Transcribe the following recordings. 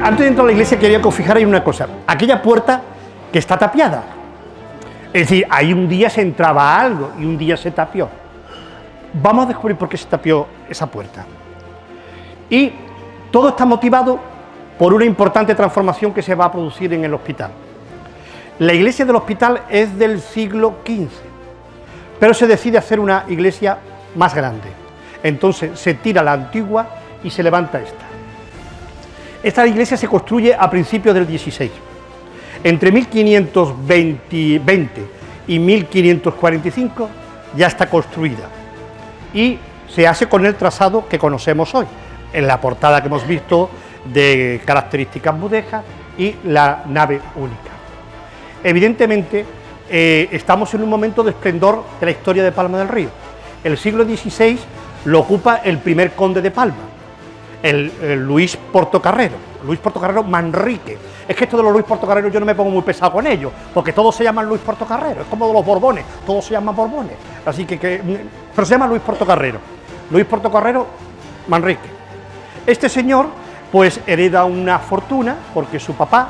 Antes de entrar a la iglesia quería que os fijarais en una cosa. Aquella puerta que está tapiada. Es decir, ahí un día se entraba algo y un día se tapió. Vamos a descubrir por qué se tapió esa puerta. Y todo está motivado por una importante transformación que se va a producir en el hospital. La iglesia del hospital es del siglo XV, pero se decide hacer una iglesia más grande. Entonces se tira la antigua y se levanta esta. Esta iglesia se construye a principios del XVI. Entre 1520 y 1545 ya está construida y se hace con el trazado que conocemos hoy, en la portada que hemos visto de características mudéjas y la nave única. Evidentemente estamos en un momento de esplendor de la historia de Palma del Río. El siglo XVI lo ocupa el primer conde de Palma, el Luis Portocarrero Manrique. Es que esto de los Luis Portocarrero yo no me pongo muy pesado con ellos, porque todos se llaman Luis Portocarrero, es como de los Borbones, todos se llaman Borbones, así pero se llama Luis Portocarrero Manrique. Este señor pues hereda una fortuna porque su papá,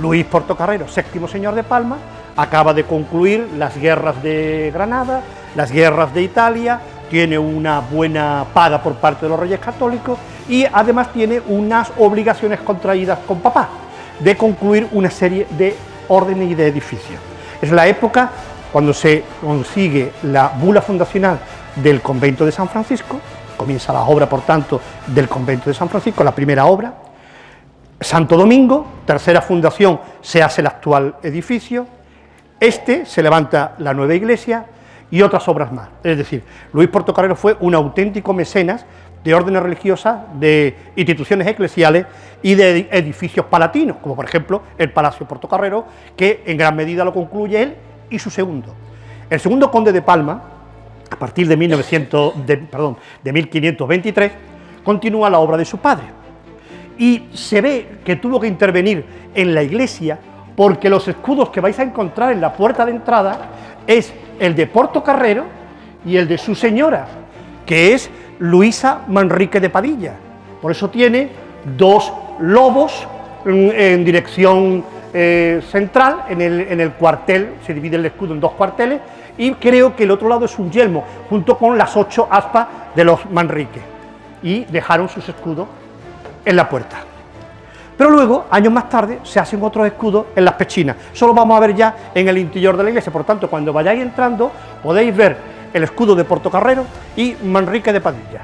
Luis Portocarrero, séptimo señor de Palma, acaba de concluir las guerras de Granada, las guerras de Italia, tiene una buena paga por parte de los reyes católicos y además tiene unas obligaciones contraídas con papá de concluir una serie de órdenes y de edificios. Es la época cuando se consigue la bula fundacional del convento de San Francisco, comienza la obra, por tanto, del convento de San Francisco, la primera obra. Santo Domingo, tercera fundación, se hace el actual edificio. Se levanta la nueva iglesia y otras obras más. Es decir, Luis Portocarrero fue un auténtico mecenas de órdenes religiosas, de instituciones eclesiales y de edificios palatinos, como por ejemplo el Palacio Portocarrero, que en gran medida lo concluye él y su segundo. El segundo conde de Palma, a partir de 1523, continúa la obra de su padre. Y se ve que tuvo que intervenir en la iglesia porque los escudos que vais a encontrar en la puerta de entrada es el de Portocarrero y el de su señora, que es Luisa Manrique de Padilla. Por eso tiene dos lobos en dirección central, en el cuartel, se divide el escudo en dos cuarteles, y creo que el otro lado es un yelmo, junto con las 8 aspas de los Manrique, y dejaron sus escudos en la puerta. Pero luego, años más tarde, se hacen otros escudos en las pechinas. Eso lo vamos a ver ya en el interior de la iglesia. Por tanto, cuando vayáis entrando, podéis ver el escudo de Portocarrero y Manrique de Padilla.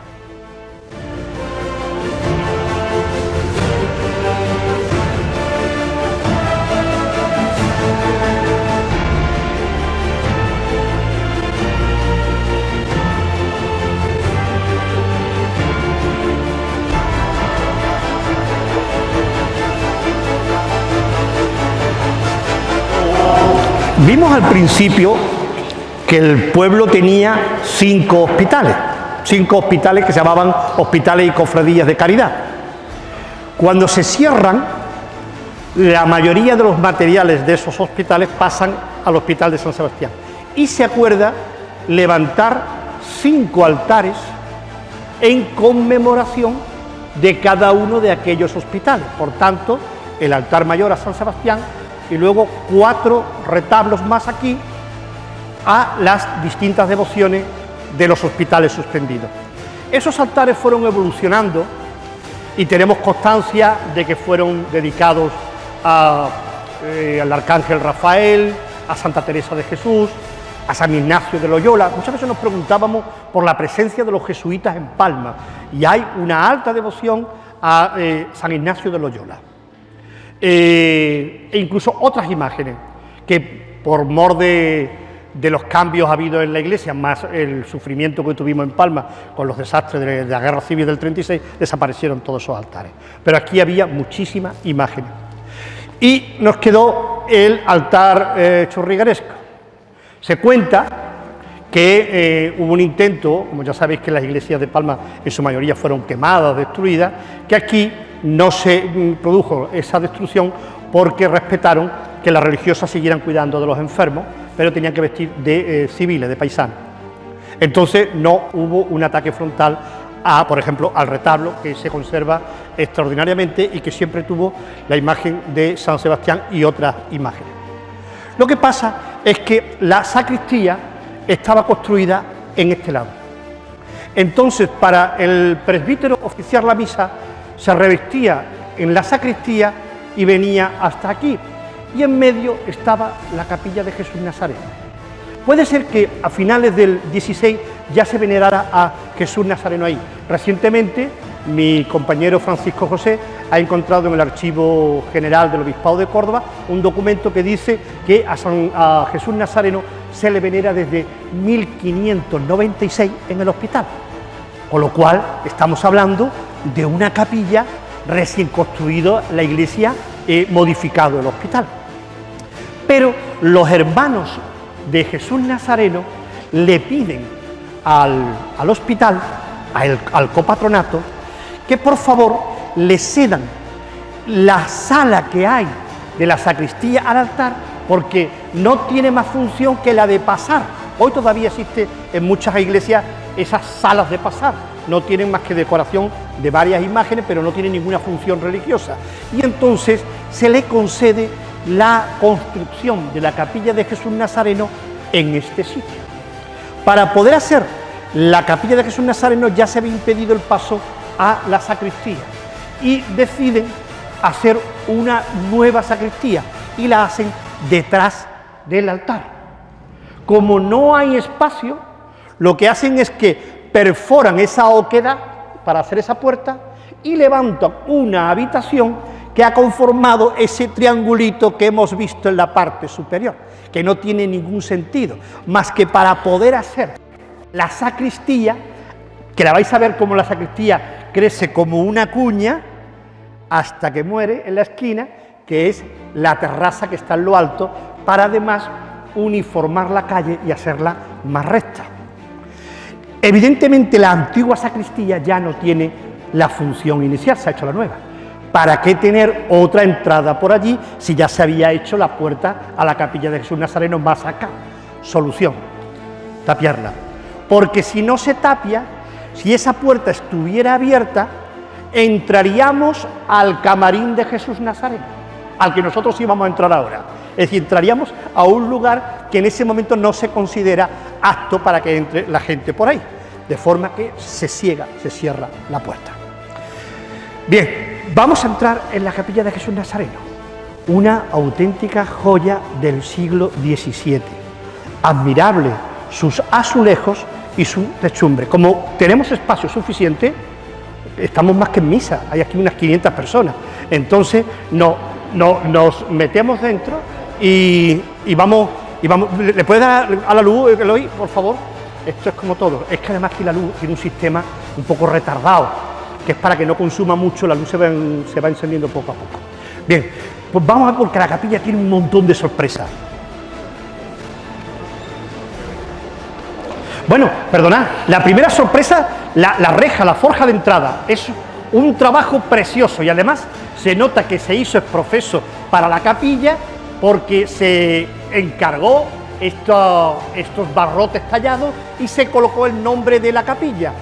Vimos al principio que el pueblo tenía 5 hospitales que se llamaban hospitales y cofradías de caridad. Cuando se cierran, la mayoría de los materiales de esos hospitales pasan al Hospital de San Sebastián y se acuerda levantar 5 altares en conmemoración de cada uno de aquellos hospitales. Por tanto, el altar mayor a San Sebastián y luego 4 retablos más aquí a las distintas devociones de los hospitales suspendidos. Esos altares fueron evolucionando y tenemos constancia de que fueron dedicados al Arcángel Rafael, a Santa Teresa de Jesús, a San Ignacio de Loyola. Muchas veces nos preguntábamos por la presencia de los jesuitas en Palma y hay una alta devoción a San Ignacio de Loyola. E incluso otras imágenes que por mor de los cambios habidos en la iglesia, más el sufrimiento que tuvimos en Palma con los desastres de la guerra civil del 36, desaparecieron todos esos altares. Pero aquí había muchísimas imágenes. Y nos quedó el altar churrigueresco. Se cuenta que hubo un intento, como ya sabéis que las iglesias de Palma en su mayoría fueron quemadas, destruidas, que aquí no se produjo esa destrucción porque respetaron que las religiosas siguieran cuidando de los enfermos, pero tenían que vestir de civiles, de paisanos. Entonces no hubo un ataque frontal por ejemplo, al retablo, que se conserva extraordinariamente y que siempre tuvo la imagen de San Sebastián y otras imágenes. Lo que pasa es que la sacristía estaba construida en este lado. Entonces, para el presbítero oficiar la misa, se revestía en la sacristía y venía hasta aquí, y en medio estaba la capilla de Jesús Nazareno. Puede ser que a finales del 16 ya se venerara a Jesús Nazareno ahí. Recientemente, mi compañero Francisco José ha encontrado en el Archivo General del Obispado de Córdoba un documento que dice que a Jesús Nazareno se le venera desde 1596 en el hospital, con lo cual estamos hablando de una capilla recién construida, la iglesia, modificado el hospital. Pero los hermanos de Jesús Nazareno le piden al hospital, al copatronato, que por favor le cedan la sala que hay de la sacristía al altar, porque no tiene más función que la de pasar. Hoy todavía existe en muchas iglesias esas salas de pasar, no tienen más que decoración de varias imágenes, pero no tienen ninguna función religiosa. Y entonces se le concede la construcción de la capilla de Jesús Nazareno en este sitio. Para poder hacer la capilla de Jesús Nazareno ya se había impedido el paso a la sacristía y deciden hacer una nueva sacristía y la hacen detrás del altar. Como no hay espacio, lo que hacen es que perforan esa oquedad para hacer esa puerta y levantan una habitación que ha conformado ese triangulito que hemos visto en la parte superior, que no tiene ningún sentido, más que para poder hacer la sacristía, que la vais a ver como la sacristía crece como una cuña hasta que muere en la esquina, que es la terraza que está en lo alto, para además uniformar la calle y hacerla más recta. Evidentemente la antigua sacristía ya no tiene la función inicial, se ha hecho la nueva. ¿Para qué tener otra entrada por allí si ya se había hecho la puerta a la capilla de Jesús Nazareno más acá? Solución, tapiarla. Porque si no se tapia, si esa puerta estuviera abierta, entraríamos al camarín de Jesús Nazareno, al que nosotros íbamos a entrar ahora. Es decir, entraríamos a un lugar que en ese momento no se considera apto para que entre la gente por ahí, de forma que se cierra la puerta. Bien, vamos a entrar en la capilla de Jesús Nazareno, una auténtica joya del siglo XVII, admirable sus azulejos y su techumbre. Como tenemos espacio suficiente, estamos más que en misa, hay aquí unas 500 personas, entonces nos metemos dentro y vamos, ¿le puede dar a la luz, Eloy, por favor? Esto es como todo, es que además que la luz tiene un sistema un poco retardado, que es para que no consuma mucho, la luz se va encendiendo poco a poco. Bien, pues vamos a ver, porque la capilla tiene un montón de sorpresas. Bueno, perdonad, la primera sorpresa, la reja, la forja de entrada, es un trabajo precioso y además se nota que se hizo exprofeso para la capilla porque se encargó estos barrotes tallados y se colocó el nombre de la capilla,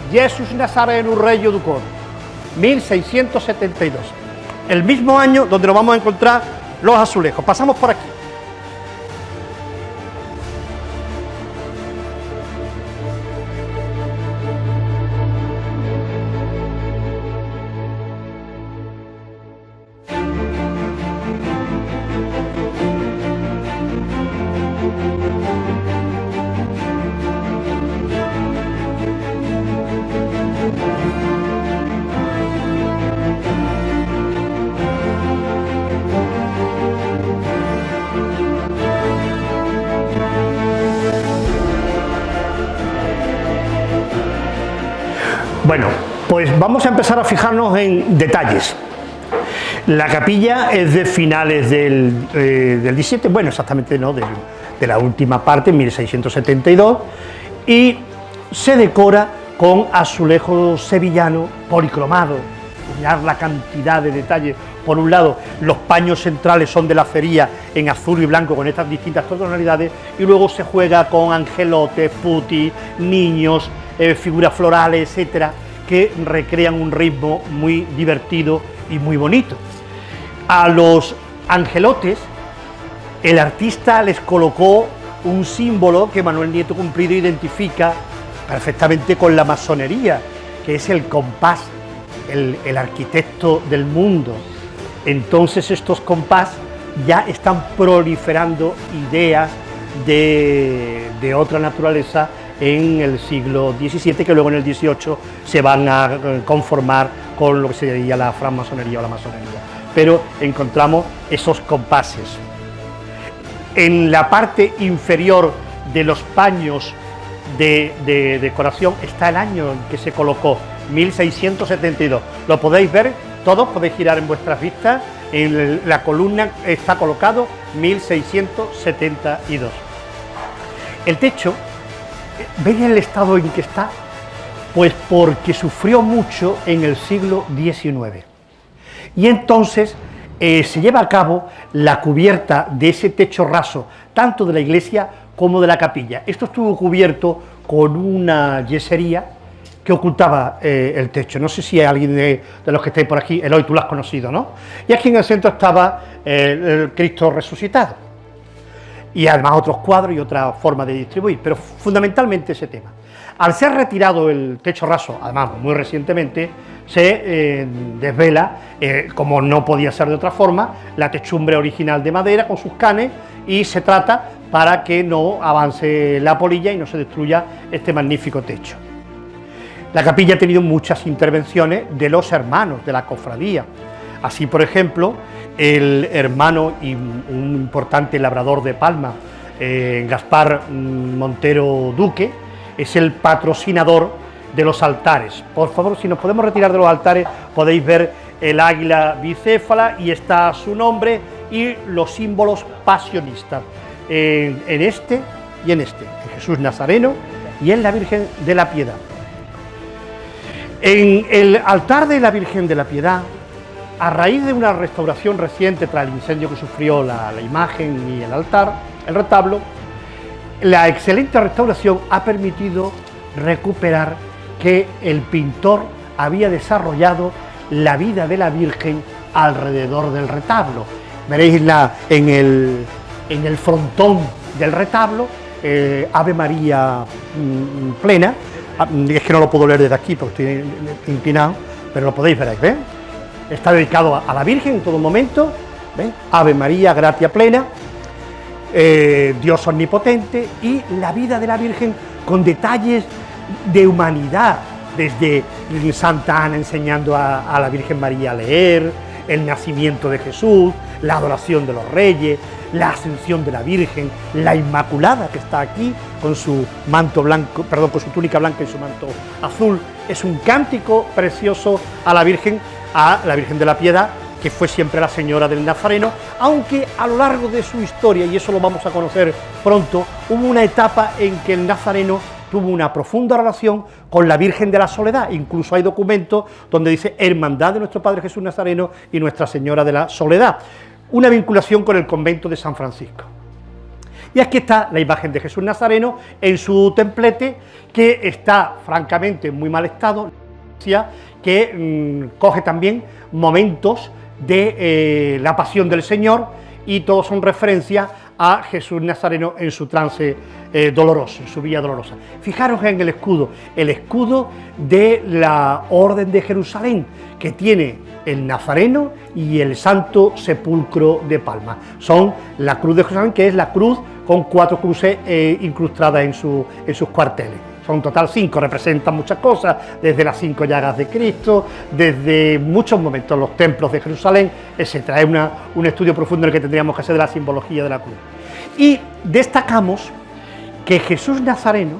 Jesús Nazareno Reyo du Cor, 1672, el mismo año donde nos vamos a encontrar los azulejos. Pasamos por aquí. Bueno, pues vamos a empezar a fijarnos en detalles. La capilla es de finales del 17, bueno, exactamente no, de la última parte, 1672, y se decora con azulejo sevillano policromado. Mirad la cantidad de detalles. Por un lado, los paños centrales son de la cería en azul y blanco con estas distintas tonalidades, y luego se juega con angelotes, putis, niños, figuras florales, etcétera, que recrean un ritmo muy divertido y muy bonito. A los angelotes, el artista les colocó un símbolo que Manuel Nieto Cumplido identifica perfectamente con la masonería, que es el compás, el arquitecto del mundo. Entonces estos compás ya están proliferando ideas de otra naturaleza en el siglo XVII, que luego en el XVIII se van a conformar con lo que sería la francmasonería o la masonería. Pero encontramos esos compases. En la parte inferior de los paños de decoración está el año en que se colocó, 1672. Lo podéis ver, todos podéis girar en vuestras vistas, en la columna está colocado 1672. El techo, ¿veis el estado en que está? Pues porque sufrió mucho en el siglo XIX. Y entonces se lleva a cabo la cubierta de ese techo raso, tanto de la iglesia como de la capilla. Esto estuvo cubierto con una yesería que ocultaba el techo. No sé si hay alguien de los que estáis por aquí, Eloy, tú lo has conocido, ¿no? Y aquí en el centro estaba el Cristo resucitado. Y además otros cuadros y otra forma de distribuir, pero fundamentalmente ese tema. Al ser retirado el techo raso, además muy recientemente, se desvela, como no podía ser de otra forma, la techumbre original de madera con sus canes, y se trata para que no avance la polilla y no se destruya este magnífico techo. La capilla ha tenido muchas intervenciones de los hermanos de la cofradía. Así, por ejemplo, el hermano y un importante labrador de Palma, Gaspar Montero Duque, es el patrocinador de los altares. Por favor, si nos podemos retirar de los altares, podéis ver el águila bicéfala y está su nombre y los símbolos pasionistas, en este y en este, en Jesús Nazareno y en la Virgen de la Piedad. En el altar de la Virgen de la Piedad, a raíz de una restauración reciente tras el incendio que sufrió la imagen y el altar, el retablo, la excelente restauración ha permitido recuperar que el pintor había desarrollado la vida de la Virgen alrededor del retablo. Veréis en el frontón del retablo, Ave María plena. Es que no lo puedo leer desde aquí porque estoy inclinado, pero lo podéis ver ahí, ¿ven? Está dedicado a la Virgen en todo momento, ¿ven? Ave María, gratia plena, Dios omnipotente, y la vida de la Virgen con detalles de humanidad, desde Santa Ana enseñando a la Virgen María a leer, el nacimiento de Jesús, la adoración de los reyes, la ascensión de la Virgen, la Inmaculada que está aquí con su manto blanco, perdón, con su túnica blanca y su manto azul. Es un cántico precioso a la Virgen de la Piedad, que fue siempre la señora del Nazareno, aunque a lo largo de su historia, y eso lo vamos a conocer pronto, hubo una etapa en que el Nazareno tuvo una profunda relación con la Virgen de la Soledad. Incluso hay documentos donde dice Hermandad de nuestro Padre Jesús Nazareno y Nuestra Señora de la Soledad, una vinculación con el convento de San Francisco. Y aquí está la imagen de Jesús Nazareno en su templete, que está francamente en muy mal estado, que coge también momentos de la pasión del Señor, y todos son referencia a Jesús Nazareno en su trance doloroso, en su vía dolorosa. Fijaros en el escudo de la Orden de Jerusalén, que tiene el Nazareno y el Santo Sepulcro de Palma. Son la cruz de Jerusalén, que es la cruz con 4 cruces incrustadas en sus cuarteles. Son en total 5, representan muchas cosas, desde las 5 llagas de Cristo, desde muchos momentos, los templos de Jerusalén, etc. Es un estudio profundo en el que tendríamos que hacer de la simbología de la cruz. Y destacamos que Jesús Nazareno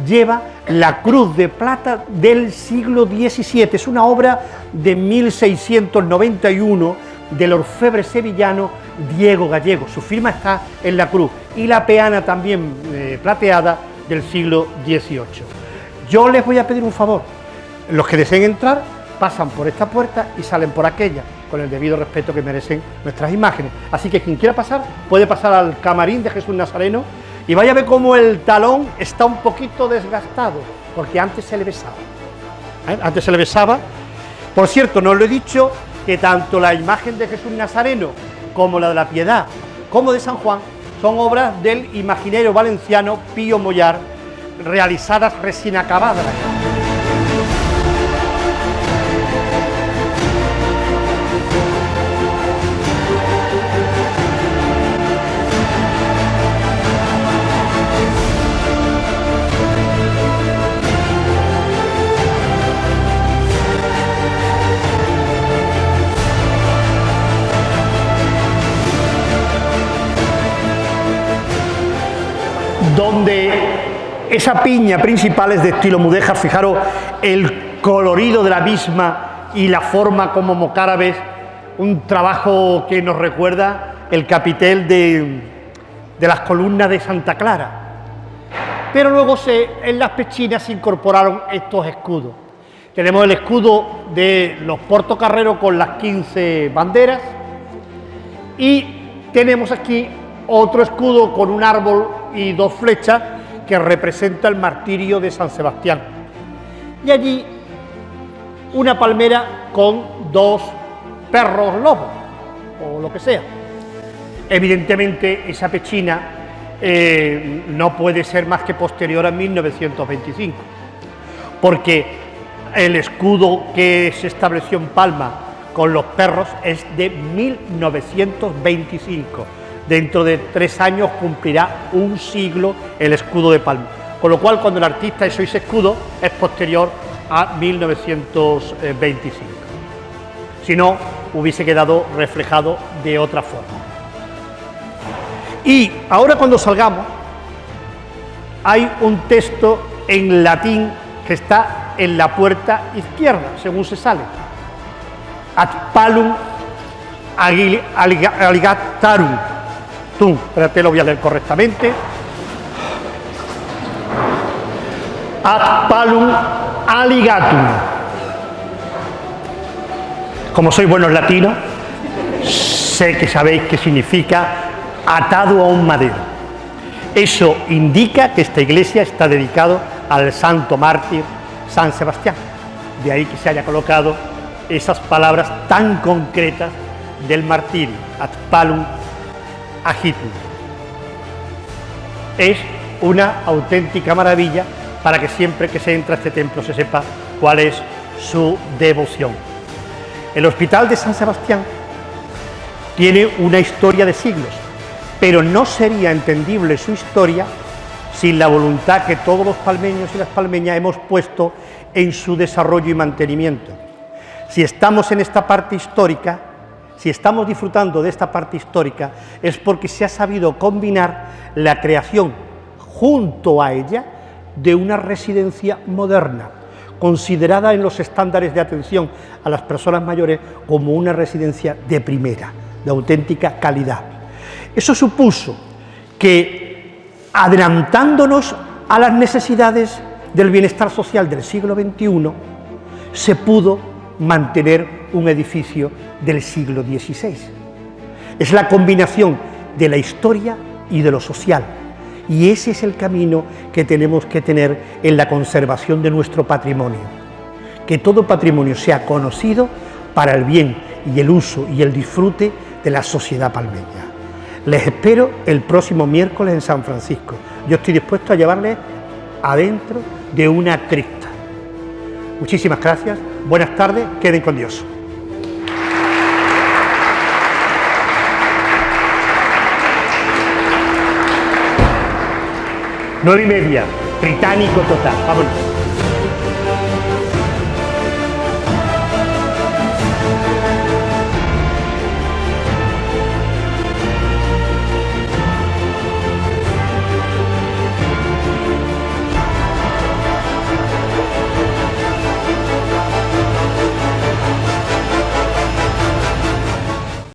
lleva la cruz de plata del siglo XVII, es una obra de 1691 del orfebre sevillano Diego Gallego, su firma está en la cruz, y la peana también plateada del siglo XVIII. Yo les voy a pedir un favor, los que deseen entrar pasan por esta puerta y salen por aquella, con el debido respeto que merecen nuestras imágenes. Así que quien quiera pasar, puede pasar al camarín de Jesús Nazareno, y vaya a ver cómo el talón está un poquito desgastado, porque antes se le besaba. Antes se le besaba. Por cierto, no lo he dicho, que tanto la imagen de Jesús Nazareno como la de la Piedad, como de San Juan, son obras del imaginero valenciano Pío Mollar, realizadas recién acabadas. Donde esa piña principal es de estilo mudéjar. Fijaros el colorido de la misma y la forma como mocárabes, un trabajo que nos recuerda el capitel de las columnas de Santa Clara. Pero luego en las pechinas se incorporaron estos escudos. Tenemos el escudo de los portocarreros con las 15 banderas y tenemos aquí otro escudo con un árbol y 2 flechas que representa el martirio de San Sebastián. Y allí una palmera con 2 perros lobos, o lo que sea. Evidentemente esa pechina no puede ser más que posterior a 1925, porque el escudo que se estableció en Palma con los perros es de 1925. Dentro de 3 años cumplirá un siglo el escudo de Palma, con lo cual cuando el artista hizo ese escudo es posterior a 1925. Si no, hubiese quedado reflejado de otra forma. Y ahora cuando salgamos, hay un texto en latín que está en la puerta izquierda, según se sale. Ad palum alligatarum. Espérate, lo voy a leer correctamente. Ad palum alligatum. Como sois buenos latinos, sé que sabéis qué significa atado a un madero. Eso indica que esta iglesia está dedicada al santo mártir San Sebastián. De ahí que se haya colocado esas palabras tan concretas del martirio, ad palum agitum. Es una auténtica maravilla para que siempre que se entra a este templo se sepa cuál es su devoción. El Hospital de San Sebastián tiene una historia de siglos, pero no sería entendible su historia sin la voluntad que todos los palmeños y las palmeñas hemos puesto en su desarrollo y mantenimiento. Si estamos en esta parte histórica, si estamos disfrutando de esta parte histórica, es porque se ha sabido combinar la creación junto a ella de una residencia moderna, considerada en los estándares de atención a las personas mayores como una residencia de primera, de auténtica calidad. Eso supuso que, adelantándonos a las necesidades del bienestar social del siglo XXI, se pudo mantener un edificio del siglo XVI. Es la combinación de la historia y de lo social, y ese es el camino que tenemos que tener en la conservación de nuestro patrimonio, que todo patrimonio sea conocido para el bien y el uso y el disfrute de la sociedad palmeña. Les espero el próximo miércoles en San Francisco. Yo estoy dispuesto a llevarles adentro de una cripta. Muchísimas gracias, buenas tardes, queden con Dios. Nueve y media, británico total, vámonos.